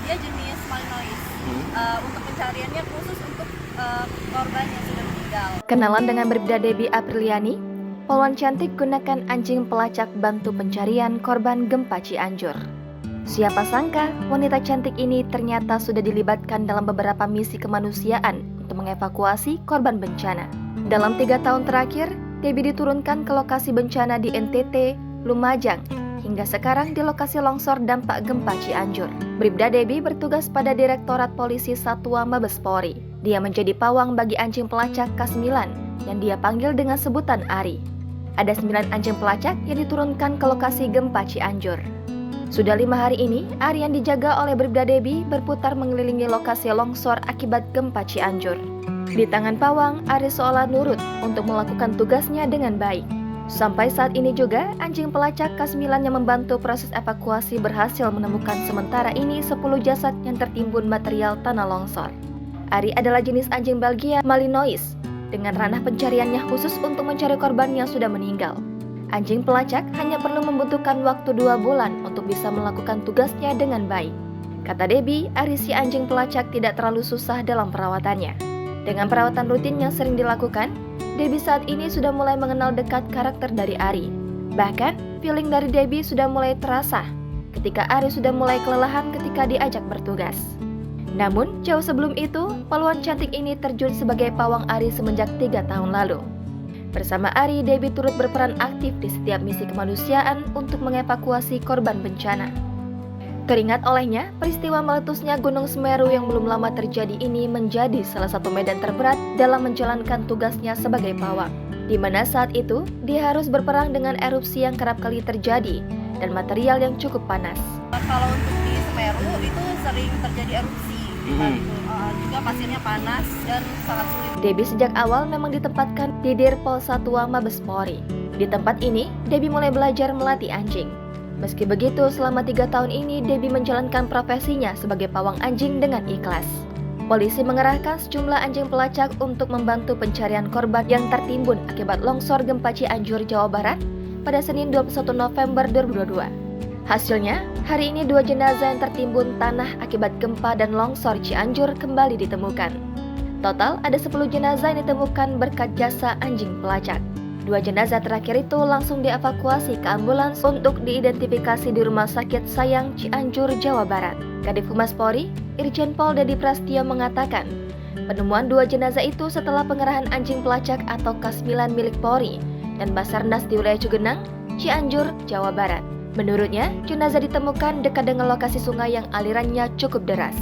dia jenis Malinois. Untuk pencariannya khusus untuk korban yang sudah meninggal. Kenalan dengan Bribda Debbie Apriliani, poluan cantik gunakan anjing pelacak bantu pencarian korban gempa Cianjur. Siapa sangka wanita cantik ini ternyata sudah dilibatkan dalam beberapa misi kemanusiaan untuk mengevakuasi korban bencana. Dalam 3 tahun terakhir, Debbie diturunkan ke lokasi bencana di NTT, Lumajang, hingga sekarang di lokasi longsor dampak gempa Cianjur. Bribda Debbie bertugas pada Direktorat Polisi Satuan Mabes Polri. Dia menjadi pawang bagi anjing pelacak K9 yang dia panggil dengan sebutan Ari. Ada 9 anjing pelacak yang diturunkan ke lokasi gempa Cianjur. Sudah 5 hari ini, Ari yang dijaga oleh Bribda Debbie berputar mengelilingi lokasi longsor akibat gempa Cianjur. Di tangan pawang, Ari seolah nurut untuk melakukan tugasnya dengan baik. Sampai saat ini juga, anjing pelacak K9 yang membantu proses evakuasi berhasil menemukan sementara ini 10 jasad yang tertimbun material tanah longsor. Ari adalah jenis anjing Belgia Malinois dengan ranah pencariannya khusus untuk mencari korban yang sudah meninggal. Anjing pelacak hanya perlu membutuhkan waktu 2 bulan untuk bisa melakukan tugasnya dengan baik. Kata Debbie, Ari si anjing pelacak tidak terlalu susah dalam perawatannya. Dengan perawatan rutin yang sering dilakukan, Debbie saat ini sudah mulai mengenal dekat karakter dari Ari. Bahkan, feeling dari Debbie sudah mulai terasa ketika Ari sudah mulai kelelahan ketika diajak bertugas. Namun, jauh sebelum itu, poluan cantik ini terjun sebagai pawang Ari semenjak 3 tahun lalu. Bersama Ari, Debbie turut berperan aktif di setiap misi kemanusiaan untuk mengevakuasi korban bencana. Teringat olehnya, peristiwa meletusnya Gunung Semeru yang belum lama terjadi ini menjadi salah satu medan terberat dalam menjalankan tugasnya sebagai pawang. Di mana saat itu, dia harus berperang dengan erupsi yang kerap kali terjadi dan material yang cukup panas. Kalau untuk di Semeru itu sering terjadi erupsi. Juga pasirnya panas dan sangat sulit. Debbie sejak awal memang ditempatkan di Dirpol Satuan Mabes Polri. Di tempat ini, Debbie mulai belajar melatih anjing. Meski begitu, selama 3 tahun ini Debbie menjalankan profesinya sebagai pawang anjing dengan ikhlas. Polisi mengerahkan sejumlah anjing pelacak untuk membantu pencarian korban yang tertimbun akibat longsor gempa Cianjur, Jawa Barat pada Senin 21 November 2022. Hasilnya, hari ini 2 jenazah yang tertimbun tanah akibat gempa dan longsor Cianjur kembali ditemukan. Total ada 10 jenazah yang ditemukan berkat jasa anjing pelacak. 2 jenazah terakhir itu langsung dievakuasi ke ambulans untuk diidentifikasi di Rumah Sakit Sayang Cianjur, Jawa Barat. Kadif Humas Polri, Irjen Pol Dedi Prastio mengatakan, penemuan 2 jenazah itu setelah pengerahan anjing pelacak atau K9 milik Polri dan Basarnas di wilayah Cugenang, Cianjur, Jawa Barat. Menurutnya, jenazah ditemukan dekat dengan lokasi sungai yang alirannya cukup deras.